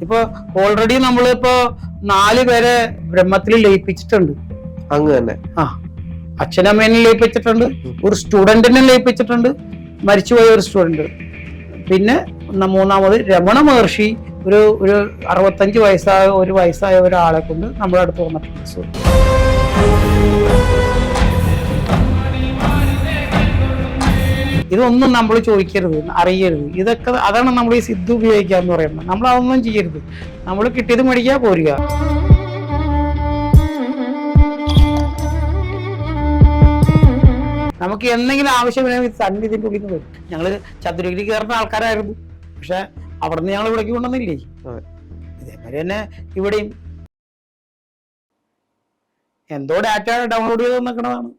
ഇപ്പൊ ഓൾറെഡി നമ്മളിപ്പോ 4 പേരെ ബ്രഹ്മത്തിൽ ലയിപ്പിച്ചിട്ടുണ്ട്. അങ്ങ് തന്നെ അച്ഛനമ്മേനെ ലയിപ്പിച്ചിട്ടുണ്ട്, ഒരു സ്റ്റുഡന്റിനെ ലയിപ്പിച്ചിട്ടുണ്ട്, മരിച്ചുപോയ ഒരു സ്റ്റുഡന്റ്. പിന്നെ മൂന്നാമത് രമണ മഹർഷി ഒരു 65 വയസ്സായ ഒരാളെ കൊണ്ട് നമ്മുടെ അടുത്ത് വന്നിട്ടുണ്ട്. ഇതൊന്നും നമ്മൾ ചോദിക്കരുത്, അറിയരുത്. ഇതൊക്കെ അതാണ് നമ്മൾ ഈ സിദ്ധ ഉപയോഗിക്കുക എന്ന് പറയുന്നത്. നമ്മൾ അതൊന്നും ചെയ്യരുത്. നമ്മൾ കിട്ടിയത് മേടിക്കുക, പോരുക. നമുക്ക് എന്തെങ്കിലും ആവശ്യമില്ലെങ്കിൽ തന്നെ ഇതിന്റെ ഉള്ളിൽ നിന്ന് വരും. ഞങ്ങള് ചതുരഗിരി കയറുന്ന ആൾക്കാരായിരുന്നു, പക്ഷെ അവിടെ നിന്ന് ഞങ്ങൾ ഇവിടേക്ക് കൊണ്ടുവന്നില്ലേ. ഇതേമാതിരി തന്നെ ഇവിടെയും എന്തോ ഡാറ്റ ഡൗൺലോഡ് ചെയ്ത് നിൽക്കണതാണ്.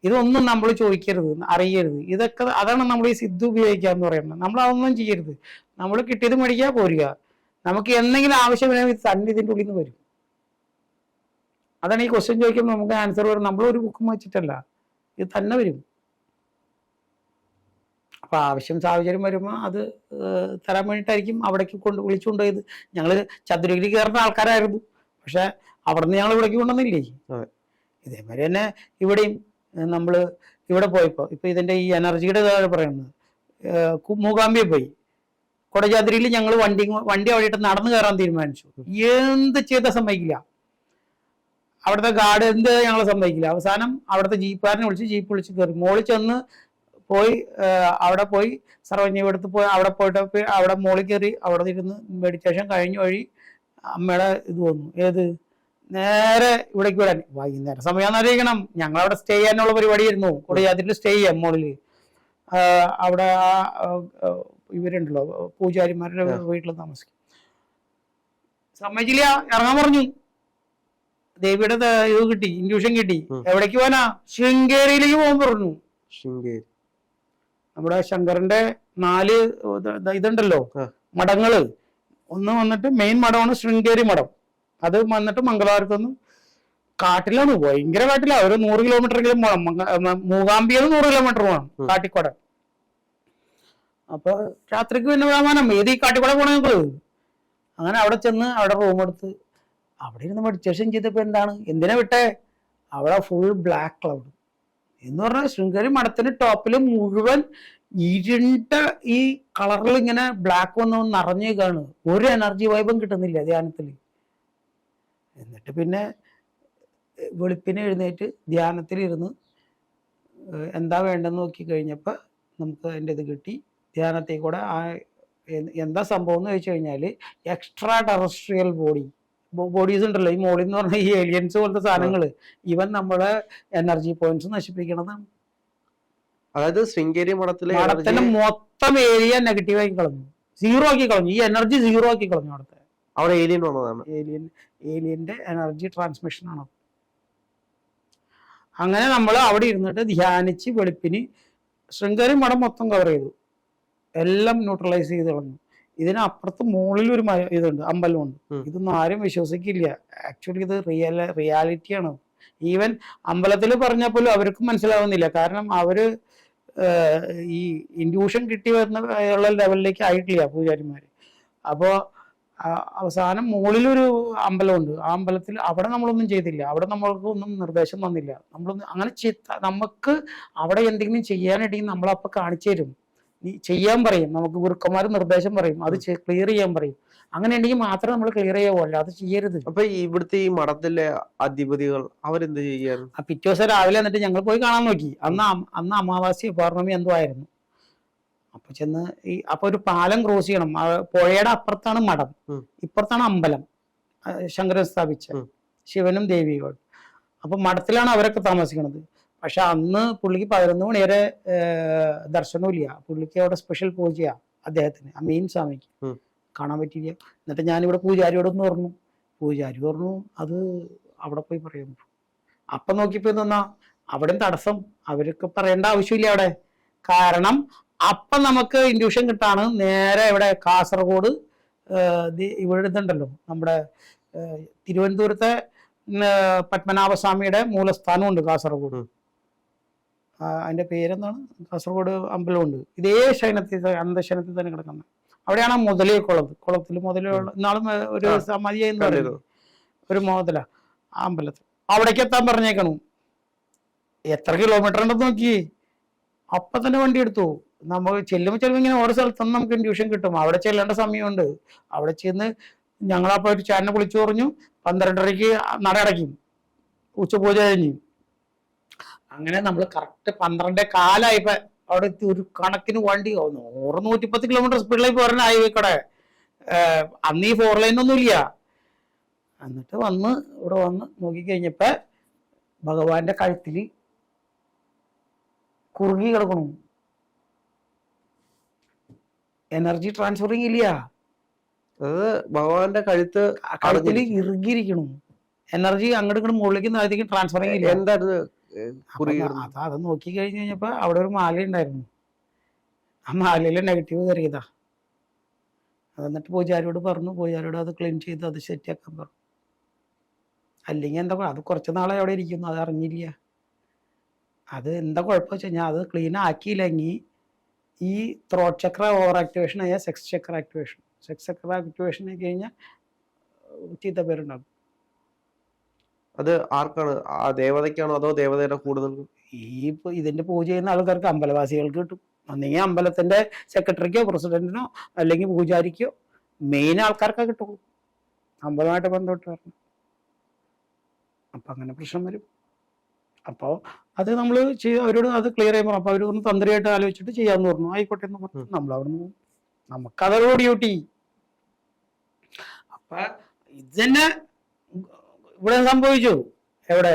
ഇതൊന്നും നമ്മൾ ചോദിക്കരുത്, അറിയരുത്. ഇതൊക്കെ അതാണ് നമ്മൾ ഈ സിദ്ധ ഉപയോഗിക്കുക എന്ന് പറയുന്നത്. നമ്മൾ അതൊന്നും ചെയ്യരുത്. നമ്മൾ കിട്ടിയത് മേടിക്കുക, പോരുക. നമുക്ക് എന്തെങ്കിലും ആവശ്യമില്ലെങ്കിൽ തന്നെ ഇതിന്റെ ഉള്ളിൽ നിന്ന് വരും. അതാണ് ഈ ക്വസ്റ്റ്യൻ ചോദിക്കുമ്പോൾ നമുക്ക് ആൻസർ വരും. നമ്മളൊരു ബുക്കും വെച്ചിട്ടല്ല, ഇത് തന്നെ വരും. അപ്പൊ ആവശ്യം സാഹചര്യം വരുമ്പോൾ അത് തരാൻ വേണ്ടിയിട്ടായിരിക്കും അവിടേക്ക് വിളിച്ചുകൊണ്ടുപോയത്. ഞങ്ങള് ചതുരഗിരി കയറുന്ന ആൾക്കാരായിരുന്നു, പക്ഷെ അവിടെ നിന്ന് ഞങ്ങൾ ഇവിടേക്ക് കൊണ്ടുവന്നില്ലേ. ഇതേമാതിരി തന്നെ ഇവിടെയും നമ്മള് ഇവിടെ പോയപ്പോ ഇപ്പൊ ഇതിന്റെ ഈ എനർജിയുടെ പറയുന്നത് മൂകാംബിയെ പോയി. കൊടജാദ്രിയിൽ ഞങ്ങൾ വണ്ടി അവിടെ നടന്നു കയറാൻ തീരുമാനിച്ചു. എന്ത് ചെയ്ത സമ്മതിക്കില്ല. അവിടുത്തെ ഗാർഡ് എന്ത് ഞങ്ങളെ സമ്മതിക്കില്ല. അവസാനം അവിടുത്തെ ജീപ്പ് വിളിച്ച് കയറി. മോളിൽ ചെന്ന് പോയി അവിടെ പോയി സർവജ്ഞയെടുത്ത് പോയി അവിടെ പോയിട്ട് അവിടെ മോളിൽ കയറി അവിടെ ഇരുന്ന് മെഡിറ്റേഷൻ കഴിഞ്ഞ വഴി അമ്മയുടെ ഇത് വന്നു. ഏത് നേരെ ഇവിടേക്ക് വിടാൻ വൈകുന്നേരം സമയം അറിയിക്കണം. ഞങ്ങളവിടെ സ്റ്റേ ചെയ്യാനുള്ള പരിപാടിയായിരുന്നു. കൊടജാദ്രിയിൽ സ്റ്റേ ചെയ്യാം മോളില്. അവിടെ ഇവരുണ്ടല്ലോ പൂജാരിമാരുടെ വീട്ടിൽ താമസിക്കും. സമ്മതിച്ചില്ല, ഇറങ്ങാൻ പറഞ്ഞു. ദേവിയുടെ ഇത് കിട്ടി, ഇൻഡ്യൂഷൻ കിട്ടി. എവിടേക്ക് പോകാനാ? ശൃംഗേരിയിലേക്ക് പോകാൻ പറഞ്ഞു. ശൃംഗേരി നമ്മുടെ ശങ്കരന്റെ 4 ഇതുണ്ടല്ലോ മഠങ്ങള്. ഒന്ന് വന്നിട്ട് മെയിൻ മഠമാണ് ശൃംഗേരി മഠം. അത് വന്നിട്ട് മംഗളവാരത്തുനിന്ന് കാട്ടിലാണ്, ഭയങ്കര കാട്ടിലാണ്. ഒരു 100 കിലോമീറ്ററെങ്കിലും പോകണം. മൂകാംബിയിൽ 100 കിലോമീറ്റർ പോകണം കാട്ടിക്കോട. അപ്പൊ രാത്രിക്ക് പിന്നെ വിടാമാനം ഏത് ഈ കാട്ടിക്കോട പോണ ഞങ്ങള്. അങ്ങനെ അവിടെ ചെന്ന് അവിടെ റൂം എടുത്ത് അവിടെ ഇരുന്ന് മെഡിറ്റേഷൻ ചെയ്തപ്പോ എന്തിനാ വിട്ടേ? അവിടെ ഫുൾ ബ്ലാക്ക് ക്ലൗഡ് എന്ന് പറഞ്ഞാൽ ശൃംഗേരി മഠത്തിന്റെ ടോപ്പില് മുഴുവൻ ഇരുണ്ട ഈ കളറിൽ ഇങ്ങനെ ബ്ലാക്ക് വന്ന് നിറഞ്ഞേക്കാണ്. ഒരു എനർജി വൈബും കിട്ടുന്നില്ല ധ്യാനത്തിൽ. എന്നിട്ട് പിന്നെ വെളുപ്പിനെ എഴുന്നേറ്റ് ധ്യാനത്തിലിരുന്ന് എന്താ വേണ്ടെന്ന് നോക്കി കഴിഞ്ഞപ്പോൾ നമുക്ക് അതിൻ്റെ ഇത് കിട്ടി. ധ്യാനത്തിൽ കൂടെ എന്താ സംഭവം എന്ന് ചോദിച്ചു കഴിഞ്ഞാൽ എക്സ്ട്രാ ടെറസ്ട്രിയൽ ബോഡീസ് ഉണ്ടല്ലോ, ഈ മോളിൽ എന്ന് പറഞ്ഞാൽ ഈ ഏലിയൻസ് പോലത്തെ സാധനങ്ങൾ, ഇവൻ നമ്മളെ എനർജി പോയിന്റ്സ് നശിപ്പിക്കണതാണ്. അതായത് ശൃംഗേരി മഠത്തിന്റെ മൊത്തം ഏരിയ നെഗറ്റീവ് ആക്കി കളഞ്ഞു, സീറോ ആക്കി കളഞ്ഞു. ഈ എനർജി സീറോ ആക്കി കളഞ്ഞു. അവിടെ ഏലിയൻ വന്നതാണ്. ഏലിയന്റെ എനർജി ട്രാൻസ്മിഷൻ ആണ്. അങ്ങനെ നമ്മൾ അവിടെ ഇരുന്നിട്ട് ധ്യാനിച്ച് വെളുപ്പിന് ശൃംഗേരി മഠം മൊത്തം കവർ ചെയ്തു, എല്ലാം ന്യൂട്രലൈസ് ചെയ്ത് കളഞ്ഞു. ഇതിനപ്പുറത്ത് മുകളിൽ ഒരു ഇതുണ്ട്, അമ്പലമുണ്ട്. ഇതൊന്നും ആരും വിശ്വസിക്കില്ല. ആക്ച്വലി ഇത് റിയാലിറ്റിയാണ്. ഈവൻ അമ്പലത്തിൽ പറഞ്ഞാൽ പോലും അവർക്കും മനസ്സിലാവുന്നില്ല. കാരണം അവര് ഈ ഇൻഡ്യൂഷൻ കിട്ടി വരുന്ന ലെവലിലേക്ക് ആയിട്ടില്ല പൂജാരിമാര്. അപ്പോ അവസാനം മുകളിലൊരു അമ്പലമുണ്ട്. ആ അമ്പലത്തിൽ അവിടെ നമ്മളൊന്നും ചെയ്തില്ല. അവിടെ നമ്മൾക്ക് ഒന്നും നിർദ്ദേശം തന്നില്ല. നമ്മളൊന്നും അങ്ങനെ നമുക്ക് അവിടെ എന്തെങ്കിലും ചെയ്യാനായിട്ടെങ്കിൽ നമ്മളപ്പോൾ കാണിച്ചു തരും, ചെയ്യാൻ പറയും. നമുക്ക് ഗുരുക്കന്മാർ നിർദ്ദേശം പറയും, അത് ക്ലിയർ ചെയ്യാൻ പറയും. അങ്ങനെ ഉണ്ടെങ്കിൽ മാത്രമേ നമ്മൾ ക്ലിയർ ചെയ്യാവുള്ളൂ, അത് ചെയ്യരുത്. അപ്പൊ ഇവിടുത്തെ ഈ മഠത്തിലെ അധിപതികൾ അവരെന്ത് ചെയ്യാറ്? പിറ്റേ ദിവസം രാവിലെ എന്നിട്ട് ഞങ്ങൾ പോയി കാണാൻ നോക്കി. അന്ന് അമാവാസി പൗർണമി എന്തോ ആയിരുന്നു. അപ്പൊ ചെന്ന് അപ്പൊ ഒരു പാലം ക്രോസ് ചെയ്യണം. പുഴയുടെ അപ്പുറത്താണ് മഠം, ഇപ്പുറത്താണ് അമ്പലം ശങ്കരൻ സ്ഥാപിച്ച ശിവനും ദേവിയും. അപ്പൊ മഠത്തിലാണ് അവരൊക്കെ താമസിക്കുന്നത്. പക്ഷെ അന്ന് പുള്ളിക്ക് 11 മണി വരെ ദർശനമില്ല. പുള്ളിക്ക് അവിടെ സ്പെഷ്യൽ പൂജയാ അദ്ദേഹത്തിന്, ആ മെയിൻ സ്വാമിക്ക് കാണാൻ പറ്റിയില്ല. എന്നിട്ട് ഞാനിവിടെ പൂജാരിയോടൊന്ന് പറഞ്ഞു. പൂജാരി പറഞ്ഞു അത് അവിടെ പോയി പറയുന്നു. അപ്പൊ നോക്കിയപ്പോ എന്താ അവിടെയും തടസ്സം. അവർക്ക് പറയേണ്ട ആവശ്യമില്ല അവിടെ. കാരണം അപ്പൊ നമുക്ക് ഇൻഡ്യൂഷൻ കിട്ടാണ്. നേരെ ഇവിടെ കാസർഗോഡ് ഇവിടെ ഇതുണ്ടല്ലോ, നമ്മുടെ തിരുവനന്തപുരത്തെ പത്മനാഭസ്വാമിയുടെ മൂലസ്ഥാനമുണ്ട് കാസർഗോഡ്. അതിന്റെ പേരെന്താണ്? കാസർഗോഡ് അമ്പലമുണ്ട്. ഇതേ ശയനത്തിൽ അന്തശയനത്തിൽ തന്നെ കിടക്കുന്നത്. അവിടെയാണ് ആ മുതലയൊക്കെ ഉള്ളത്. കുളത്തിൽ മുതലുള്ള ഇന്നാളും ഒരു സമാധിയെന്ന് പറയുന്നത് ഒരു മുതല ആ അമ്പലത്തിൽ. അവിടേക്ക് എത്താൻ പറഞ്ഞേക്കണു. എത്ര കിലോമീറ്റർ ഉണ്ടെന്ന് നോക്കി. അപ്പൊ തന്നെ വണ്ടി എടുത്തു. നമുക്ക് ചെല്ലുമ്പോൾ ഇങ്ങനെ ഓരോ സ്ഥലത്തുനിന്ന് നമുക്ക് ഇൻഡ്യൂഷൻ കിട്ടും. അവിടെ ചെല്ലേണ്ട സമയമുണ്ട്. അവിടെ ചെന്ന് ഞങ്ങളപ്പോ ഒരു ചേട്ടനെ വിളിച്ചു പറഞ്ഞു 12:30 നട അടയ്ക്കും, ഉച്ചപൂജ കഴിഞ്ഞ്. അങ്ങനെ നമ്മൾ കറക്റ്റ് 12:15 അവിടെ എത്തി. ഒരു കണക്കിന് വണ്ടി 100-110 കിലോമീറ്റർ സ്പീഡിലേക്ക് പോരണ ഹൈവേ കൂടെ. അന്ന് ഈ 4 ലൈനൊന്നും ഇല്ല. എന്നിട്ട് ഇവിടെ വന്ന് നോക്കിക്കഴിഞ്ഞപ്പോ ഭഗവാന്റെ കഴുത്തില് കുറുകി കിടക്കണു. എനർജി ട്രാൻസ്ഫറിങ് ഇല്ല. അത് ഭഗവാന്റെ കഴുത്തില് ഇറുകിയിരിക്കണു. എനർജി അങ്ങോട്ട് ഇങ്ങോട്ട് മുകളിലേക്ക് താഴത്തേക്ക് ട്രാൻസ്ഫറിങ് ഇല്ല. എന്തായിരുന്നു അത് നോക്കി കഴിഞ്ഞ് കഴിഞ്ഞപ്പോ അവിടെ ഒരു മാല ഉണ്ടായിരുന്നു. ആ മാലയില് നെഗറ്റീവ് കയറിയതാ. എന്നിട്ട് പൂജാരിയോട് പറഞ്ഞു. പൂജാരിയോട് അത് ക്ലീൻ ചെയ്ത് അത് സെറ്റാക്കാൻ പറഞ്ഞു. അല്ലെങ്കിൽ എന്താ അത് കുറച്ച് നാളെ അവിടെ ഇരിക്കുന്നു, അത് അറിഞ്ഞില്ല. അത് എന്താ കുഴപ്പം വെച്ച് കഴിഞ്ഞാൽ അത് ക്ലീൻ ആക്കിയില്ലെങ്കിൽ ഈ ത്രോട്ട് ചക്ര ഓവർ ആക്ടിവേഷൻ ആയ സെക്സ് ചക്ര ആക്ടിവേഷൻ ആയി കഴിഞ്ഞാൽ ചീത്ത പേരുണ്ടാകും. അത് ആർക്കാണ്? ആ ദേവതയ്ക്കാണോ അതോ ദേവതയുടെ കൂടുതൽ? ഇതിന്റെ പൂജ ചെയ്യുന്ന ആൾക്കാർക്ക്, അമ്പലവാസികൾക്ക് കിട്ടും. ഒന്നെങ്കിൽ അമ്പലത്തിന്റെ സെക്രട്ടറിക്കോ പ്രസിഡന്റിനോ അല്ലെങ്കിൽ പൂജാരിക്കോ, മെയിൻ ആൾക്കാർക്കേ കിട്ടുള്ളൂ, അമ്പലമായിട്ട് ബന്ധപ്പെട്ട് വരണം. അപ്പൊ അങ്ങനെ പ്രശ്നം വരും. അപ്പോൾ അത് നമ്മൾ അവരോട് അത് ക്ലിയർ ചെയ്യുമ്പോൾ അപ്പൊ അവർ ഒന്ന് തന്ത്രിയായിട്ട് ആലോചിച്ചിട്ട് ചെയ്യാന്ന് പറഞ്ഞു. ആയിക്കോട്ടെ എന്ന് പറഞ്ഞു. നമ്മൾ അവിടെ നിന്ന് നമുക്കതൊരു ഡ്യൂട്ടി. അപ്പൊ ഇത് തന്നെ ഇവിടെ സംഭവിച്ചു. എവിടെ?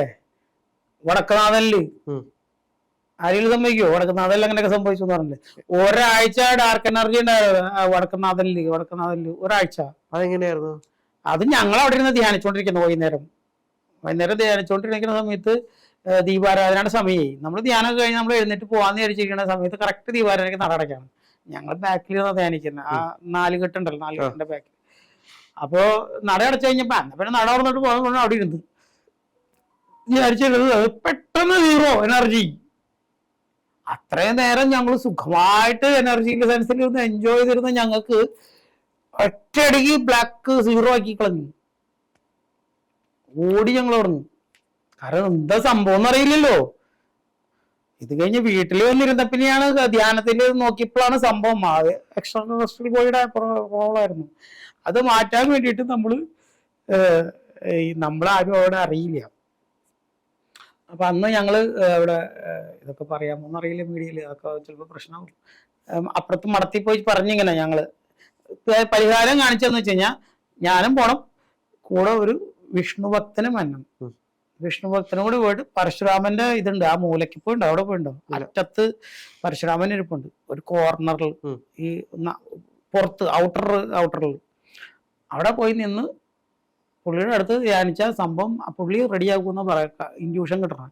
വടക്കനാഥനില്. ആരെങ്കിലും സംഭവിക്കുമോ? വടക്കനാഥനിൽ അങ്ങനെയൊക്കെ സംഭവിച്ചു എന്ന് പറഞ്ഞില്ലേ? ഒരാഴ്ച ഡാർക്ക് എനർജി ഉണ്ടായിരുന്നു വടക്കനാഥനില് ഒരാഴ്ച. അതെങ്ങനെയായിരുന്നു? അത് ഞങ്ങൾ അവിടെ ഇരുന്ന് ധ്യാനിച്ചുകൊണ്ടിരിക്കുന്നു. വൈകുന്നേരം ധ്യാനിച്ചുകൊണ്ടിരിക്കുന്ന സമയത്ത് ദീപാരാധനയുടെ സമയമായി. നമ്മൾ ധ്യാനം കഴിഞ്ഞ് നമ്മൾ എഴുന്നേറ്റ് പോകാന്ന് വിചാരിച്ചിരിക്കുന്ന സമയത്ത് കറക്റ്റ് ദീപാരാധനയ്ക്ക് നടടയ്ക്കാണ്. ഞങ്ങൾ ബാക്കിൽ നിന്ന് ധ്യാനിക്കുന്നത്. ആ 4 കെട്ടുണ്ടല്ലോ, 4 കെട്ടിന്റെ ബാക്കിൽ. അപ്പോ നട അടച്ചു കഴിഞ്ഞപ്പോ പിന്നെ നട തുറന്നിട്ട് പോകാൻ അവിടെ ഇരുന്ന് വിചാരിച്ചിരുന്നത് പെട്ടെന്ന് 0 എനർജി. അത്രയും നേരം ഞങ്ങൾ സുഖമായിട്ട് എനർജിന്റെ സെൻസിൽ ഒന്ന് എൻജോയ് ചെയ്തിരുന്ന ഞങ്ങൾക്ക് ഒറ്റയടിക്ക് ബ്ലാക്ക് 0 ആക്കി കളഞ്ഞു. ഓടി ഞങ്ങൾ ഓടുന്നു. കാരണം എന്താ സംഭവം എന്ന് അറിയില്ലല്ലോ. ഇത് കഴിഞ്ഞ് വീട്ടിൽ വന്നിരുന്നപ്പിനെയാണ് ധ്യാനത്തിൽ നോക്കിയപ്പോഴാണ് സംഭവം. എക്സ്ട്രാ ടെറസ്ട്രിയൽ ബോഡിയുടെ പ്രോബ്ലം ആയിരുന്നു. അത് മാറ്റാൻ വേണ്ടിയിട്ട് നമ്മളാരും അവിടെ അറിയില്ല. അപ്പൊ അന്ന് ഞങ്ങള് അവിടെ ഇതൊക്കെ പറയാമോന്ന് അറിയില്ല, മീഡിയയിൽ അതൊക്കെ ചിലപ്പോൾ പ്രശ്നമാവും. അപ്പുറത്ത് മടത്തി പോയി പറഞ്ഞിങ്ങനെ ഞങ്ങള് പരിഹാരം കാണിച്ചെന്ന് വെച്ച് കഴിഞ്ഞാൽ ഞാനും പോണം, കൂടെ ഒരു വിഷ്ണു ഭക്തനും വരണം. വിഷ്ണു ഭക്തനും കൂടി പോയിട്ട് പരശുരാമന്റെ ഇതുണ്ട്, ആ മൂലയ്ക്ക് പോയിണ്ടോ? അവിടെ പോയിണ്ടോ? അറ്റത്ത് പരശുരാമൻ ഇരിപ്പുണ്ട് ഒരു കോർണറിൽ, ഈ പുറത്ത് ഔട്ടറിൽ. അവിടെ പോയി നിന്ന് പുള്ളിയുടെ അടുത്ത് ധ്യാനിച്ച സംഭവം പുള്ളി റെഡിയാക്കുമെന്ന് പറയാ, ഇൻഡ്യൂഷൻ കിട്ടണം.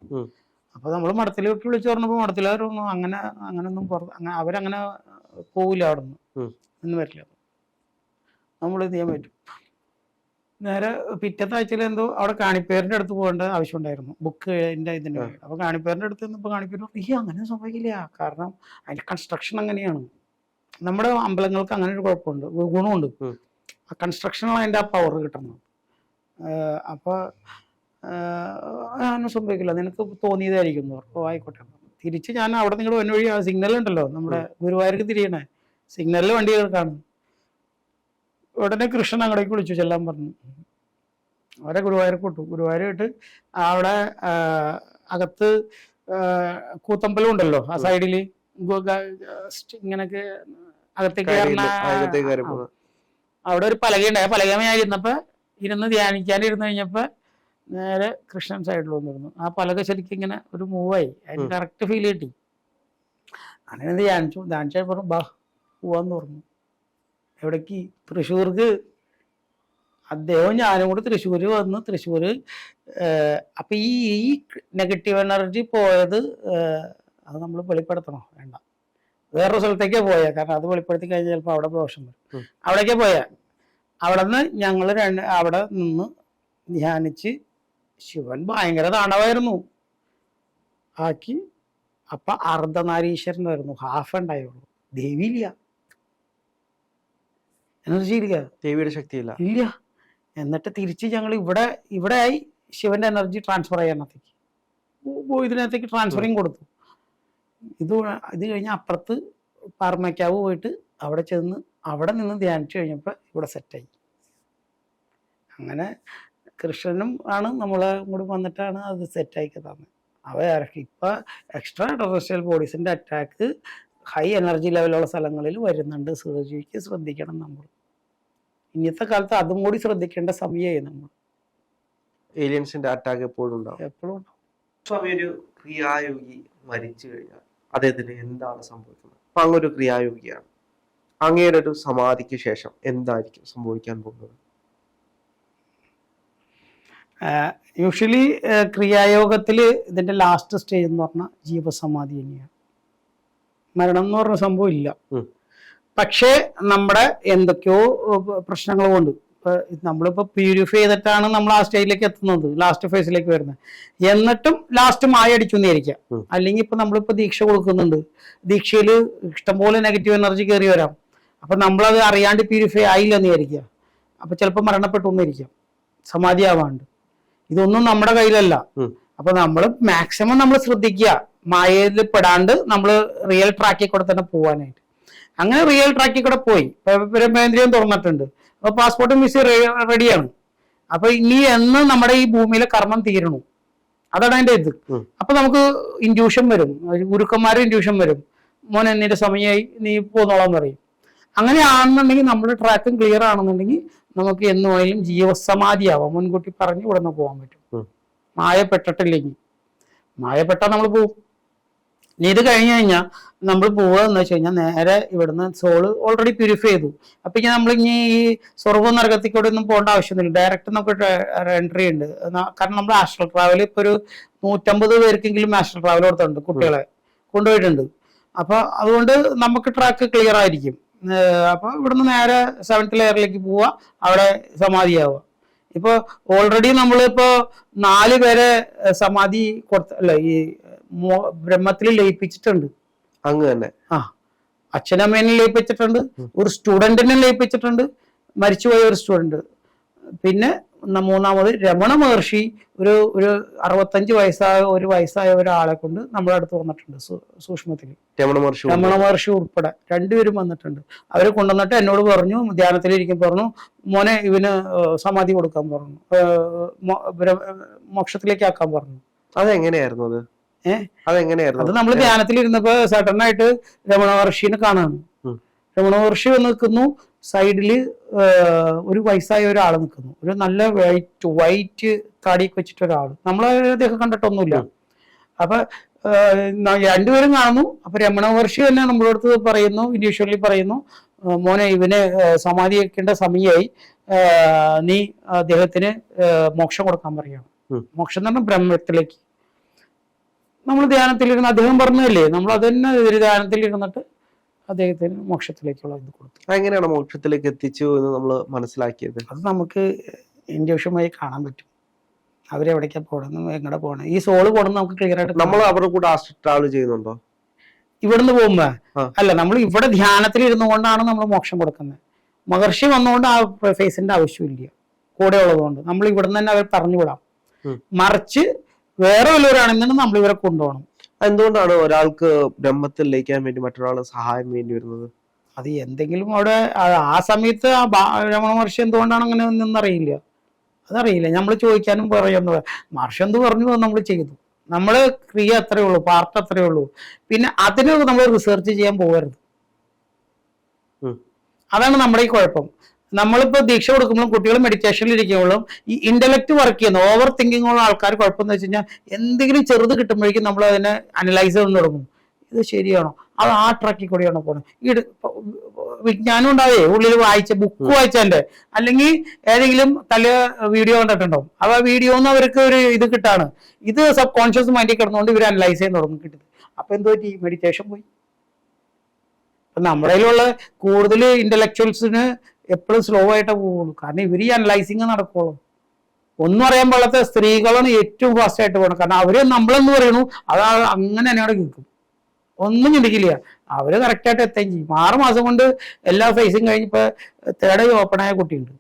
അപ്പൊ നമ്മൾ മഠത്തിലോട്ട് വിളിച്ചു പറഞ്ഞപ്പോ മഠത്തിലവരൊന്നും അങ്ങനൊന്നും അവരങ്ങനെ പോവില്ല അവിടെ നിന്ന് വരില്ല. നമ്മൾ ഇത് ചെയ്യാൻ പറ്റും. നേരെ പിറ്റത്തെ ആഴ്ചയിൽ എന്തോ അവിടെ കാണിപ്പേരിന്റെ അടുത്ത് പോകേണ്ട ആവശ്യം ഉണ്ടായിരുന്നു, ബുക്കിന്റെ ഇതിന്റെ. അപ്പൊ കാണിപ്പേരിന്റെ അടുത്ത് നിന്നപ്പോ കാണിപ്പേര് അങ്ങനെ സംഭവിക്കില്ല, കാരണം അതിന്റെ കൺസ്ട്രക്ഷൻ അങ്ങനെയാണ്. നമ്മുടെ അമ്പലങ്ങൾക്ക് അങ്ങനെ ഒരു കുഴപ്പമുണ്ട്, ഗുണമുണ്ട്. ആ കൺസ്ട്രക്ഷനാണ് അതിന്റെ ആ പവർ കിട്ടുന്നത്. അപ്പൊ അങ്ങനെ സംഭവിക്കില്ല, നിനക്ക് തോന്നിയതായിരിക്കും എന്ന് പറഞ്ഞു. ആയിക്കോട്ടെ. തിരിച്ച് ഞാൻ അവിടെ നിങ്ങൾ വന്ന വഴി സിഗ്നൽ ഉണ്ടല്ലോ നമ്മുടെ ഗുരുവായൂർക്ക് തിരിയണേ, സിഗ്നലിൽ വണ്ടി കേൾക്കാണ്. ഉടനെ കൃഷ്ണൻ അങ്ങോട്ടേക്ക് വിളിച്ചു ചെല്ലാൻ പറഞ്ഞു. അവരെ ഗുരുവായൂർക്ക് വിട്ടു. ഗുരുവായൂരിട്ട് അവിടെ അകത്ത് കൂത്തമ്പലം ഉണ്ടല്ലോ, ആ സൈഡില് ഇങ്ങനൊക്കെ അകത്തേക്ക് അവിടെ ഒരു പലകയുണ്ടായ പലകമയായിരുന്നപ്പോ ഇരുന്ന് ധ്യാനിക്കാനിരുന്ന് കഴിഞ്ഞപ്പോ നേരെ കൃഷ്ണൻ സൈഡിൽ വന്നിരുന്നു. ആ പലക ശരിക്കും ഇങ്ങനെ ഒരു മൂവായി, അതിന് കറക്റ്റ് ഫീൽ കിട്ടി. അങ്ങനെ ധ്യാനിച്ചു പറഞ്ഞു ബാ പോവാന്ന് പറഞ്ഞു. എവിടേക്ക്? തൃശ്ശൂർക്ക്. അദ്ദേഹം ഞാനും കൂടി തൃശ്ശൂര് വന്ന് തൃശ്ശൂര് അപ്പൊ ഈ നെഗറ്റീവ് എനർജി പോയത് അത് നമ്മൾ വെളിപ്പെടുത്തണോ? വേണ്ട, വേറൊരു സ്ഥലത്തേക്കേ പോയാ. കാരണം അത് വെളിപ്പെടുത്തി കഴിഞ്ഞാൽ ചിലപ്പോൾ അവിടെ ദോഷം വരും. അവിടേക്കേ പോയാ. അവിടെ നിന്ന് ഞങ്ങള് അവിടെ നിന്ന് ധ്യാനിച്ച് ശിവൻ ഭയങ്കര താണ്ഡവായിരുന്നു ആക്കി. അപ്പൊ അർദ്ധനാരീശ്വരനായിരുന്നു, ഹാഫ് ഉണ്ടായുള്ളൂ, ദേവിയില്ല. എനർജി ഇല്ല, ദേവിയുടെ ശക്തിയില്ല. ഇല്ല. എന്നിട്ട് തിരിച്ച് ഞങ്ങൾ ഇവിടെ ആയി ശിവന്റെ എനർജി ട്രാൻസ്ഫർ ചെയ്യാനത്തേക്ക് ഇതിനകത്തേക്ക് ട്രാൻസ്ഫറിങ് കൊടുത്തു. ഇത് കഴിഞ്ഞ് അപ്പുറത്ത് പാർമയ്ക്കാവ് പോയിട്ട് അവിടെ ചെന്ന് അവിടെ നിന്ന് ധ്യാനിച്ചു കഴിഞ്ഞപ്പോൾ ഇവിടെ സെറ്റായി. അങ്ങനെ കൃഷ്ണനും ആണ് നമ്മളെ കൂടി വന്നിട്ടാണ് അത് സെറ്റാക്കി തന്നത്. ഇപ്പം എക്സ്ട്രാ ടെറസ്ട്രിയൽ ബോഡീസിന്റെ അറ്റാക്ക് ഹൈ എനർജി ലെവലുള്ള സ്ഥലങ്ങളിൽ വരുന്നുണ്ട്. സർജിക്ക് ശ്രദ്ധിക്കണം നമ്മൾ. ഇന്നത്തെ കാലത്ത് അതും കൂടി ശ്രദ്ധിക്കേണ്ട സമയമായി നമ്മൾ. ഏലിയൻസിന്റെ അറ്റാക്ക് എപ്പോഴും ഉണ്ടാവും. എപ്പോഴും ഉണ്ടാവും. സ്വാമി, ഒരു ക്രിയായോഗി മരിച്ചു കഴിഞ്ഞാൽ അദ്ദേഹത്തിന് എന്താണ് സംഭവിക്കുന്നത്? അപ്പൊ അങ്ങൊരു ക്രിയായോഗിയാണ്, അങ്ങയുടെ ഒരു സമാധിക്ക് ശേഷം എന്തായിരിക്കും സംഭവിക്കാൻ പോകുന്നത്? യൂഷ്വലി ക്രിയായോഗത്തിൽ ഇതിന്റെ ലാസ്റ്റ് സ്റ്റേജ് എന്ന് പറഞ്ഞാൽ ജീവസമാധി തന്നെയാണ്. മരണം എന്ന് പറഞ്ഞ സംഭവം ഇല്ല. പക്ഷേ നമ്മുടെ എന്തൊക്കെയോ പ്രശ്നങ്ങൾ കൊണ്ട് നമ്മളിപ്പോ പ്യൂരിഫൈ ചെയ്തിട്ടാണ് നമ്മൾ ആ സ്റ്റേജിലേക്ക് എത്തുന്നത്, ലാസ്റ്റ് ഫേസിലേക്ക് വരുന്നത്. എന്നിട്ടും ലാസ്റ്റ് മായ അടിച്ചു എന്നിരിക്കാം. അല്ലെങ്കിൽ ഇപ്പൊ നമ്മളിപ്പോ ദീക്ഷ കൊടുക്കുന്നുണ്ട്, ദീക്ഷയിൽ ഇഷ്ടംപോലെ നെഗറ്റീവ് എനർജി കയറി വരാം. അപ്പൊ നമ്മളത് അറിയാണ്ട് പ്യൂരിഫൈ ആയില്ല എന്നിരിക്കുക. അപ്പൊ ചിലപ്പോൾ മരണപ്പെട്ടു എന്നിരിക്കാം, സമാധി ആവാണ്ട്. ഇതൊന്നും നമ്മുടെ കയ്യിലല്ല. അപ്പൊ നമ്മൾ മാക്സിമം നമ്മൾ ശ്രദ്ധിക്കുക മായയിൽ പെടാണ്ട് നമ്മൾ റിയൽ ട്രാക്കിൽ കൂടെ തന്നെ പോവാനായിട്ട്. അങ്ങനെ റിയൽ ട്രാക്കിൽ കൂടെ പോയി ബ്രഹ്മേന്ദ്രിയം തുറന്നിട്ടുണ്ട്. അപ്പൊ പാസ്പോർട്ടും വിസ റെഡിയാണ്. അപ്പൊ ഇനി എന്ന് നമ്മുടെ ഈ ഭൂമിയിലെ കർമ്മം തീരണു, അതാണ് അതിന്റെ ഇത്. അപ്പൊ നമുക്ക് ഇൻഡ്യൂഷൻ വരും, ഗുരുക്കന്മാരുടെ ഇൻഡ്യൂഷൻ വരും, മോൻ എന്നിന്റെ സമയമായി നീ പോന്നോളാന്ന് പറയും. അങ്ങനെ ആണെന്നുണ്ടെങ്കിൽ നമ്മുടെ ട്രാക്കും ക്ലിയർ ആണെന്നുണ്ടെങ്കിൽ നമുക്ക് എന്നുമായാലും ജീവസമാധിയാവാം. മുൻകൂട്ടി പറഞ്ഞ് ഇവിടെ നിന്ന് പോകാൻ പറ്റും. മായപ്പെട്ടിട്ടില്ലെങ്കിൽ, മായപ്പെട്ടാൽ നമ്മൾ പോവും. ഇനി ഇത് കഴിഞ്ഞു കഴിഞ്ഞാൽ നമ്മൾ പോവുക എന്ന് വെച്ച് കഴിഞ്ഞാൽ നേരെ ഇവിടുന്ന് സോള് ഓൾറെഡി പ്യൂരിഫൈ ചെയ്തു. അപ്പൊ ഇനി നമ്മൾ ഇനി ഈ സ്വർഗ നരകത്തിക്കൂടെ ഒന്നും പോകേണ്ട ആവശ്യമൊന്നുമില്ല. ഡയറക്റ്റ് നമുക്ക് എൻട്രി ഉണ്ട്. കാരണം നമ്മൾ ആസ്ട്രൽ ട്രാവൽ ഇപ്പൊ ഒരു 150 പേർക്കെങ്കിലും ആസ്ട്രൽ ട്രാവൽ കൊടുത്തിട്ടുണ്ട്, കുട്ടികളെ കൊണ്ടുപോയിട്ടുണ്ട്. അപ്പൊ അതുകൊണ്ട് നമുക്ക് ട്രാക്ക് ക്ലിയർ ആയിരിക്കും. അപ്പൊ ഇവിടുന്ന് നേരെ 7th ലെയറിലേക്ക് പോവുക, അവിടെ സമാധിയാവുക. ഇപ്പൊ ഓൾറെഡി നമ്മളിപ്പോ 4 പേരെ സമാധി അല്ല ഈ ബ്രഹ്മത്തിൽ ലയിപ്പിച്ചിട്ടുണ്ട്. അങ്ങ് തന്നെ അച്ഛനമ്മേനെ ലയിപ്പിച്ചിട്ടുണ്ട്, ഒരു സ്റ്റുഡന്റിനെ ലയിപ്പിച്ചിട്ടുണ്ട്, മരിച്ചുപോയ ഒരു സ്റ്റുഡന്റ്. പിന്നെ 3ാമത് രമണ മഹർഷി ഒരു 65 വയസ്സായ ഒരാളെ കൊണ്ട് നമ്മുടെ അടുത്ത് വന്നിട്ടുണ്ട് സൂക്ഷ്മത്തിൽ. രമണ മഹർഷി ഉൾപ്പെടെ 2 പേരും വന്നിട്ടുണ്ട്. അവരെ കൊണ്ടുവന്നിട്ട് എന്നോട് പറഞ്ഞു, ധ്യാനത്തിലിരിക്കും പറഞ്ഞു, മോനെ ഇവന് സമാധി കൊടുക്കാൻ പറഞ്ഞു, മോക്ഷത്തിലേക്ക് ആക്കാൻ പറഞ്ഞു. അതെങ്ങനെയായിരുന്നു അത്? അതെങ്ങനെയായിരുന്നു? അത് നമ്മൾ ധ്യാനത്തിലിരുന്നപ്പോ സഡൻ ആയിട്ട് രമണ മഹർഷിനെ കാണാണ്. രമണ മഹർഷി വന്ന് നിൽക്കുന്നു, സൈഡില് ഒരു വയസ്സായ ഒരാൾ നിൽക്കുന്നു, ഒരു നല്ല വൈറ്റ് താടിയൊക്കെ വെച്ചിട്ട് ഒരാൾ. നമ്മളെ അദ്ദേഹം കണ്ടിട്ടൊന്നുമില്ല. അപ്പൊ 2 പേരും കാണുന്നു. അപ്പൊ രമണ മഹർഷി തന്നെ നമ്മുടെ അടുത്ത് പറയുന്നു, ഇനീഷ്യലി പറയുന്നു, മോനെ ഇവന് സമാധി വെക്കേണ്ട സമയമായി, നീ അദ്ദേഹത്തിന് മോക്ഷം കൊടുക്കാൻ പറയാണ്. മോക്ഷം എന്ന് പറഞ്ഞാൽ ബ്രഹ്മത്തിലേക്ക്. നമ്മൾ ധ്യാനത്തിലിരുന്ന് അദ്ദേഹം പറഞ്ഞതല്ലേ, നമ്മൾ അത് തന്നെ ധ്യാനത്തിലിരുന്നിട്ട് അദ്ദേഹത്തിന് മോക്ഷത്തിലേക്കുള്ള ഇത് കൊടുത്തു. എങ്ങനെയാണ് മോക്ഷത്തിലേക്ക് എത്തിച്ചു എന്ന് നമ്മൾ മനസ്സിലാക്കിയത്? അത് നമുക്ക് ഇൻഡ്യൂഷനുമായി കാണാൻ പറ്റും. അവരെവിടേക്കാ പോകണം, എങ്ങടെ പോകണം, ഈ സോള് പോകണം നമുക്ക് ക്ലിയർ ആയിട്ട്. നമ്മൾ അവരുടെ കൂടെ ട്രാവൽ ചെയ്യുന്നുണ്ടോ? ഇവിടുന്ന് പോകുമ്പോ അല്ല, നമ്മൾ ഇവിടെ ധ്യാനത്തിൽ ഇരുന്നു കൊണ്ടാണ് നമ്മൾ മോക്ഷം കൊടുക്കുന്നത്. മഹർഷി വന്നുകൊണ്ട് ആ ഫേസിന്റെ ആവശ്യമില്ല, കൂടെ ഉള്ളതുകൊണ്ട് നമ്മൾ ഇവിടുന്ന് തന്നെ അവർ പറഞ്ഞു വിടാം. മറിച്ച് വേറെ വല്ലവരാണെന്നുണ്ടെങ്കിൽ നമ്മൾ ഇവരെ കൊണ്ടുപോകണം. എന്തുകൊണ്ടാണ് ഒരാൾക്ക് ബ്രഹ്മത്തിൽ ലയിക്കാൻ വേണ്ടി മറ്റൊരാളെ സഹായം വേണ്ടി വരുന്നത്? അത് എന്തെങ്കിലും അവിടെ ആ സമയത്ത് രമണ മഹർഷി എന്തുകൊണ്ടാണ് അങ്ങനെ ഒന്നറിയില്ല, അതറിയില്ല. നമ്മൾ ചോദിക്കാനും പറയുന്നത് മഹർഷി എന്ത് പറഞ്ഞു നമ്മൾ ചെയ്തു. നമ്മള് ക്രിയ അത്രയേ ഉള്ളൂ, പാർട്ട് അത്രയേ ഉള്ളൂ. പിന്നെ അതിന് നമ്മൾ റിസർച്ച് ചെയ്യാൻ പോകരുത്. അതാണ് നമ്മുടെ ഈ കുഴപ്പം. നമ്മളിപ്പോ ദീക്ഷ കൊടുക്കുമ്പോഴും കുട്ടികൾ മെഡിറ്റേഷനിൽ ഇരിക്കുമ്പോഴും ഈ ഇന്റലക്ട് വർക്ക് ചെയ്യുന്ന ഓവർ തിങ്കിങ് ഉള്ള ആൾക്കാർ കുഴപ്പം എന്ന് വെച്ച് കഴിഞ്ഞാൽ എന്തെങ്കിലും ചെറുത് കിട്ടുമ്പോഴേക്കും നമ്മൾ അതിനെ അനലൈസ് ചെയ്ത് തുടങ്ങും. ഇത് ശരിയാണോ, അത് ആ ട്രാക്കിൽ കൂടെയാണോ പോകണം. ഈ വിജ്ഞാനം ഉണ്ടാവേ ഉള്ളിൽ ബുക്ക് വായിച്ചതിന്റെ, അല്ലെങ്കിൽ ഏതെങ്കിലും വീഡിയോ കണ്ടിട്ടുണ്ടാവും. അപ്പൊ ആ വീഡിയോ എന്ന് അവർക്ക് ഒരു ഇത് കിട്ടാണ്. ഇത് സബ് കോൺഷ്യസ് മൈൻഡിൽ കിടന്നുകൊണ്ട് ഇവർ അനലൈസ് ചെയ്യാൻ തുടങ്ങും കിട്ടുന്നത്. അപ്പൊ എന്തോ പറ്റി, മെഡിറ്റേഷൻ പോയി. അപ്പൊ നമ്മുടെ കയ്യിലുള്ള കൂടുതൽ ഇന്റലക്ച്വൽസിന് എപ്പോഴും സ്ലോ ആയിട്ടേ പോവുള്ളൂ. കാരണം ഇവർ ഈ അനലൈസിങ് നടക്കുള്ളൂ. ഒന്നും അറിയാൻ പാടാത്ത സ്ത്രീകളാണ് ഏറ്റവും ഫാസ്റ്റ് ആയിട്ട് പോകണം. കാരണം അവര് നമ്മളെന്ന് പറയണു അത് അങ്ങനെ തന്നെ അവിടെ കേൾക്കും, ഒന്നും ചിന്തിക്കില്ല. അവര് കറക്റ്റായിട്ട് എത്തുകയും ചെയ്യും. 6 മാസം കൊണ്ട് എല്ലാ ഫേസും കഴിഞ്ഞിപ്പോ തേർഡ് ഓപ്പൺ ആയ കുട്ടിയുണ്ട്.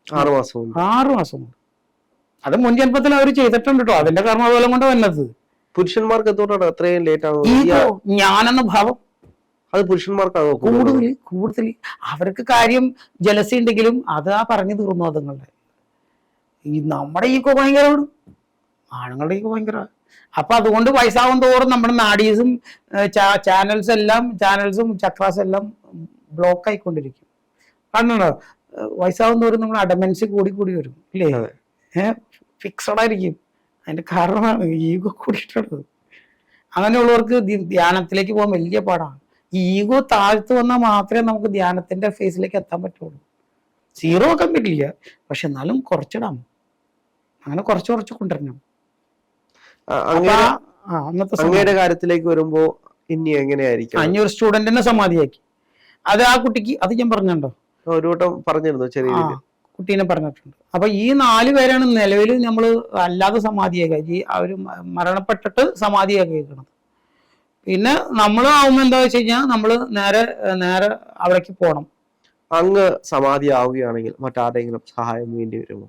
6 മാസം 6 മാസം കൊണ്ട്. അത് മുൻ ജന്മത്തിൽ അവർ ചെയ്തിട്ടുണ്ട് കേട്ടോ. അതിന്റെ കർമ്മഫലം കൊണ്ട് വന്നത്. പുരുഷന്മാർക്ക് എന്തുകൊണ്ടാണ് അത്രയും ലേറ്റ് ആകുന്നത്? ഈഗോ, ഞാനെന്ന ഭാവം അത് പുരുഷന്മാർക്കാണോ കൂടുതൽ അവർക്ക് കാര്യം ജലസി ഉണ്ടെങ്കിലും അത് ആ പറഞ്ഞു തീർന്നു. അതുങ്ങളുടെ ഈ നമ്മുടെ ഈഗോ ഭയങ്കരമാണ്, ആണുങ്ങളുടെ ഈഗോ ഭയങ്കര. അപ്പൊ അതുകൊണ്ട് വയസ്സാവും തോറും നമ്മുടെ നാഡീസും ചാനൽസും ചക്രാസ് എല്ലാം ബ്ലോക്ക് ആയിക്കൊണ്ടിരിക്കും. കാണുന്നുണ്ടോ? വയസ്സാവും തോറും നമ്മൾ അഡമൻസി കൂടി വരും ഇല്ലേ? ഫിക്സഡ് ആയിരിക്കും. അതിന്റെ കാരണമാണ് ഈഗോ കൂടിയിട്ടുള്ളത്. അങ്ങനെയുള്ളവർക്ക് ധ്യാനത്തിലേക്ക് പോകാൻ വലിയ പാടാണ്. ഈ ഈഗോ താഴ്ത്തു വന്നാൽ മാത്രമേ നമുക്ക് ധ്യാനത്തിന്റെ ഫേസിലേക്ക് എത്താൻ പറ്റുള്ളൂ. 0 ആക്കാൻ പറ്റില്ല, പക്ഷെ എന്നാലും കുറച്ചിടാം. അങ്ങനെ കുറച്ച് കൊണ്ടുവരണം. അങ്ങയുടെ കാര്യത്തിലേക്ക് വരുമ്പോ ഇനി എങ്ങനെയായിരിക്കും? 500 സ്റ്റുഡന്റിനെ സമാധിയാക്കി. അത് ആ കുട്ടിക്ക്, അത് ഞാൻ പറഞ്ഞിട്ടുണ്ടോ? ഒരു വട്ടം പറഞ്ഞിരുന്നു, ചെറിയ കുട്ടീനെ പറഞ്ഞിട്ടുണ്ട്. അപ്പൊ ഈ 4 പേരാണ് നിലവിൽ നമ്മൾ അല്ലാതെ സമാധിയാക്കി, അവര് മരണപ്പെട്ടിട്ട് സമാധിയാക്കിയിരിക്കുന്നത്. പിന്നെ നമ്മൾ ആവുമ്പോ എന്താ വെച്ച് കഴിഞ്ഞാൽ നമ്മള് നേരെ അവിടേക്ക് പോകണം. അങ്ങ് സമാധി ആവുകയാണെങ്കിൽ മറ്റാരെങ്കിലും സഹായം വേണ്ടി വരുമോ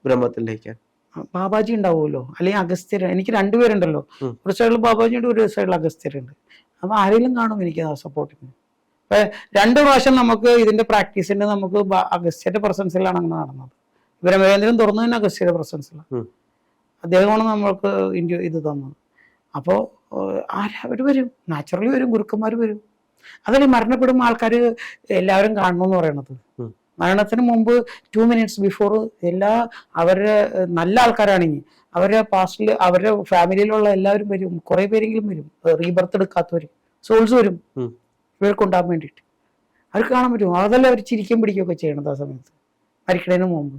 ബ്രഹ്മത്തിലേക്ക്? ബാബാജി ഉണ്ടാവുമല്ലോ, അല്ലെങ്കിൽ അഗസ്ത്യർ. എനിക്ക് 2 പേരുണ്ടല്ലോ, ഒരു സൈഡിൽ ബാബാജി ഉണ്ട്, ഒരു സൈഡിൽ അഗസ്ത്യരുണ്ട്. അപ്പൊ ആരെങ്കിലും കാണും എനിക്ക് സപ്പോർട്ടിന്. അപ്പൊ 2 പ്രാവശ്യം നമുക്ക് ഇതിന്റെ പ്രാക്ടീസിന്റെ നമുക്ക് അഗസ്ത്യന്റെ പ്രസൻസിലാണ് അങ്ങനെ നടന്നത്. ബ്രഹ്മേന്ദ്രൻ തുറന്നു തന്നെ അഗസ്ത്യയുടെ പ്രസൻസിലാണ്. അദ്ദേഹമാണ് നമ്മൾക്ക് ഇത് തന്നത്. അപ്പോൾ അവർ വരും, നാച്ചുറലി വരും, ഗുരുക്കന്മാർ വരും. അതല്ലേ മരണപ്പെടുമ്പോൾ ആൾക്കാർ എല്ലാവരും കാണണമെന്ന് പറയണത്. മരണത്തിന് മുമ്പ് 2 മിനിറ്റ്സ് ബിഫോർ അവരുടെ നല്ല ആൾക്കാരാണെങ്കിൽ അവരുടെ പാസ്റ്റിൽ അവരുടെ ഫാമിലിയിലുള്ള എല്ലാവരും വരും. കുറെ പേരെങ്കിലും വരും, റീബർത്ത് എടുക്കാത്തവര് സോൾസ് വരും ഇവർക്കുണ്ടാകാൻ വേണ്ടിയിട്ട്. അവർക്ക് കാണാൻ പറ്റും. അതല്ല അവർ ചിരിക്കും പിടിക്കുകയൊക്കെ ചെയ്യണത് ആ സമയത്ത് മരിക്കണതിന് മുമ്പ്.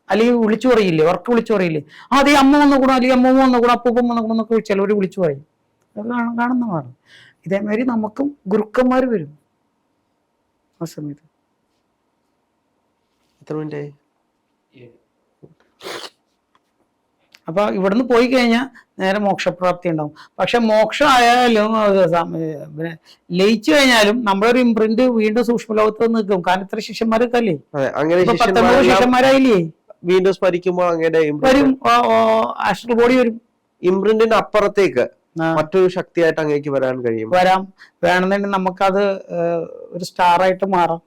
അല്ലെങ്കിൽ വിളിച്ചു പറയില്ലേ, ഉറക്കെ വിളിച്ചു പറയില്ലേ, അതേ അമ്മ വന്നുകൂടാ, അല്ലെങ്കിൽ അമ്മ വന്നുകൂടാ, അപ്പൂപ്പം വന്നുകൂടാ എന്നൊക്കെ ചിലവർ വിളിച്ചു പറയും. അത് കാണുന്നതാണ്. ഇതേമാതിരി നമുക്കും ഗുരുക്കന്മാർ വരും ആ സമയത്ത്. അപ്പൊ ഇവിടുന്ന് പോയി കഴിഞ്ഞാൽ നേരെ മോക്ഷപ്രാപ്തി ഉണ്ടാവും. പക്ഷെ മോക്ഷം ആയാലും ലയിച്ചു കഴിഞ്ഞാലും നമ്മളൊരു ഇംപ്രിന്റ് വീണ്ടും സൂക്ഷ്മ ലോകത്ത് നിൽക്കും. കാരണം ഇത്ര ശിഷ്യന്മാരൊക്കെ അല്ലേ, 19 ശിഷ്യന്മാരായില്ലേ, വീണ്ടും സ്മരിക്കുമ്പോൾ വരും, ആസ്ട്രൽ ബോഡി വരും. ഇംപ്രിന്റിന് അപ്പുറത്തേക്ക് മറ്റൊരു ശക്തിയായിട്ട് അങ്ങേക്ക് വരാൻ കഴിയും. വേണമെന്നുണ്ടെങ്കിൽ നമുക്കത് ഒരു സ്റ്റാർ ആയിട്ട് മാറാം,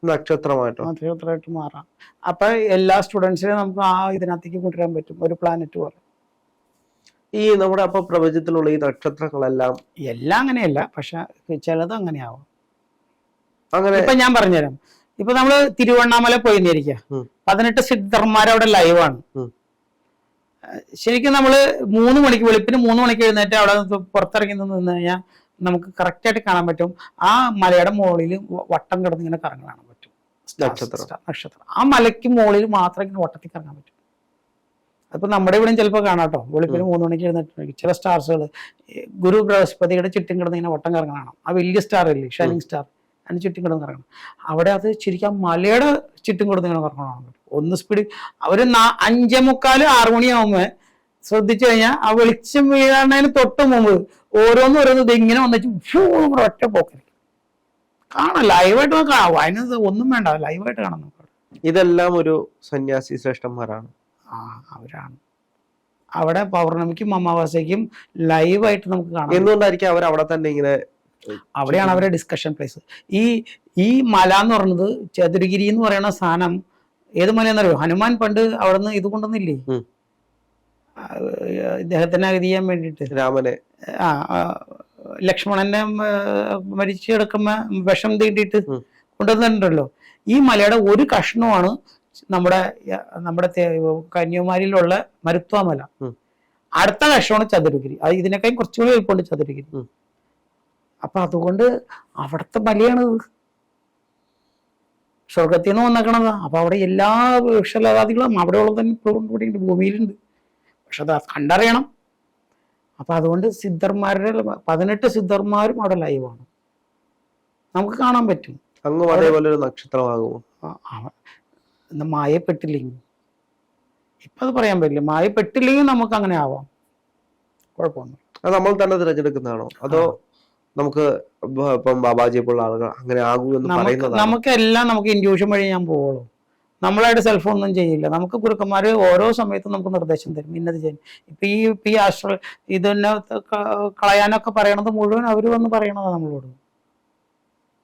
നക്ഷത്രമായിട്ട് മാറാം. അപ്പൊ എല്ലാ സ്റ്റുഡൻസിനെയും നമുക്ക് ആ ഇതിനകത്തേക്ക് കൊണ്ടുവരാൻ പറ്റും, ഒരു പ്ലാനറ്റ് പോലെ. ഈ നമ്മുടെ അപ്പൊ പ്രപഞ്ചത്തിലുള്ള ഈ നക്ഷത്രങ്ങളെല്ലാം എല്ലാം അങ്ങനെയല്ല, പക്ഷെ ചിലത് അങ്ങനെയാവും. അങ്ങനെ ഇപ്പൊ ഞാൻ പറഞ്ഞുതരാം. ഇപ്പൊ നമ്മള് തിരുവണ്ണാമല പോയിരിക്കുക, 18 സിദ്ധർമാരവിടെ ലൈവാണ്. ശരിക്കും നമ്മള് 3 മണിക്ക് വെളുപ്പിന് 3 മണിക്ക് എഴുന്നേറ്റ് അവിടെ പുറത്തിറങ്ങി നിന്ന് കഴിഞ്ഞാൽ നമുക്ക് കറക്റ്റ് ആയിട്ട് കാണാൻ പറ്റും. ആ മലയുടെ മുകളിൽ വട്ടം കിടന്ന് ഇങ്ങനെ കറങ്ങി കാണാൻ പറ്റും നക്ഷത്രം. ആ മലയ്ക്ക് മുകളിൽ മാത്രം ഇങ്ങനെ വട്ടത്തിൽ കറങ്ങാൻ പറ്റും. അതിപ്പോ നമ്മുടെ ഇവിടെയും ചിലപ്പോൾ കാണാം കേട്ടോ. വെളുപ്പിന് 3 മണിക്ക് എഴുന്നേറ്റ് ചില സ്റ്റാർസുകൾ ഗുരു ബൃഹസ്പതിയുടെ ചുറ്റും കിടന്ന് ഇങ്ങനെ വട്ടം കറങ്ങണം. ആ വലിയ സ്റ്റാർ ഇല്ലേ, ഷൈനിങ് സ്റ്റാർ, അതിന് ചുറ്റും കിടന്ന് കറങ്ങണം. അവിടെ അത് ശരിക്കും മലയുടെ ചുറ്റും കിടന്ന് ഇങ്ങനെ കറങ്ങണം. ഒന്ന് സ്പീഡ് അവര് 5:45 6 മണിയാവുമ്പോ ശ്രദ്ധിച്ചു കഴിഞ്ഞാൽ ആ വെളിച്ചം വീഴാണതിന് തൊട്ട് മുമ്പ് ഓരോന്നും ഇങ്ങനെ വന്നിട്ട് ഒറ്റ പോക്കായിരിക്കും. കാണാം, ലൈവായിട്ട് കാണാം. അതിന് ഒന്നും വേണ്ട, ലൈവായിട്ട് കാണാം നമുക്ക്. ഇതെല്ലാം ഒരു സന്യാസി ശ്രേഷ്ഠന്മാരാണ്. അവരാണ് അവിടെ പൗർണമിക്കും അമാവാസയ്ക്കും ലൈവായിട്ട് നമുക്ക് കാണാം. എന്തുകൊണ്ടായിരിക്കും അവർ അവിടെ തന്നെ ഇങ്ങനെ? അവിടെയാണ് അവരുടെ ഡിസ്കഷൻ പ്ലേസ്. ഈ മല എന്ന് പറയുന്നത്, ചതുരഗിരി എന്ന് പറയുന്ന സാധനം ഏത് മലയെന്നറിയോ? ഹനുമാൻ പണ്ട് അവിടെ നിന്ന് ഇത് കൊണ്ടുവന്നില്ലേ, ഇദ്ദേഹത്തിനെ അഗതി ചെയ്യാൻ വേണ്ടിട്ട്, രാമനെ, ലക്ഷ്മണനെ മരിച്ചു കിടക്കുമ്പോ വിഷം തീണ്ടിയിട്ട് കൊണ്ടുവന്നിട്ടുണ്ടല്ലോ. ഈ മലയുടെ ഒരു കഷ്ണമാണ് നമ്മുടെ കന്യാകുമാരിയിലുള്ള മരുത്വ മല. അടുത്ത കഷ്ണമാണ് ചതുരഗിരി. അത് ഇതിനേക്കാൾ കുറച്ചുകൂടി എളുപ്പമുണ്ട് ചതുരഗിരി. അപ്പൊ അതുകൊണ്ട് അവിടുത്തെ മലയാണിത്, സ്വർഗത്തിൽ നിന്ന് വന്നേക്കണതാ. അപ്പൊ അവിടെ എല്ലാ വൃക്ഷലതാദികളും അവിടെ ഉള്ളത് തന്നെ ഇപ്പോഴും കൂടി ഉണ്ട്, ഭൂമിയിലുണ്ട്. പക്ഷെ അത് കണ്ടറിയണം. അപ്പൊ അതുകൊണ്ട് സിദ്ധർമാരുടെ 18 സിദ്ധർമാരും അവിടെ ലൈവാണ്, നമുക്ക് കാണാൻ പറ്റും. അതേപോലെ ഒരു നക്ഷത്രമാകുമോ? മായപ്പെട്ടില്ലെങ്കിൽ ഇപ്പൊ അത് പറയാൻ പറ്റില്ല. മായപ്പെട്ടില്ലെങ്കിൽ നമുക്ക് അങ്ങനെ ആവാം, കുഴപ്പമൊന്നും. അത് നമ്മൾ തന്നെ തിരഞ്ഞെടുക്കുന്നതാണോ അതോ നമുക്ക് ഇപ്പം ബാബാജിയെ പോലുള്ള ആളുകൾ അങ്ങനെ ആകൂ എന്ന് പറയുന്നതാണ്. നമുക്കെല്ലാം നമുക്ക് ഇൻഡ്യൂഷൻ വഴി ഞാൻ പോവുള്ളൂ. നമ്മളായിട്ട് സെൽഫ് ഒന്നും ചെയ്യില്ല. നമുക്ക് ഗുരുക്കന്മാര് ഓരോ സമയത്തും നമുക്ക് നിർദ്ദേശം തരും, ഇന്നത് ചെയ്യും. ഇപ്പൊ ഈ ആസ്ട്രൽ ഇതന്നെ കളയാനൊക്കെ പറയണത് മുഴുവൻ അവര് വന്ന് പറയണതാണ് നമ്മളോട്.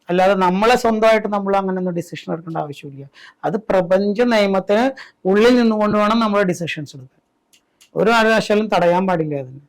അല്ലാതെ നമ്മളെ സ്വന്തമായിട്ട് നമ്മൾ അങ്ങനെ ഒന്നും ഡിസിഷൻ എടുക്കേണ്ട ആവശ്യമില്ല. അത് പ്രപഞ്ച നിയമത്തിന് ഉള്ളിൽ നിന്നുകൊണ്ട് വേണം നമ്മൾ ഡിസിഷൻസ് എടുക്കാൻ. ഒരു കാരണവശാലും തടയാൻ പാടില്ല അതിന്.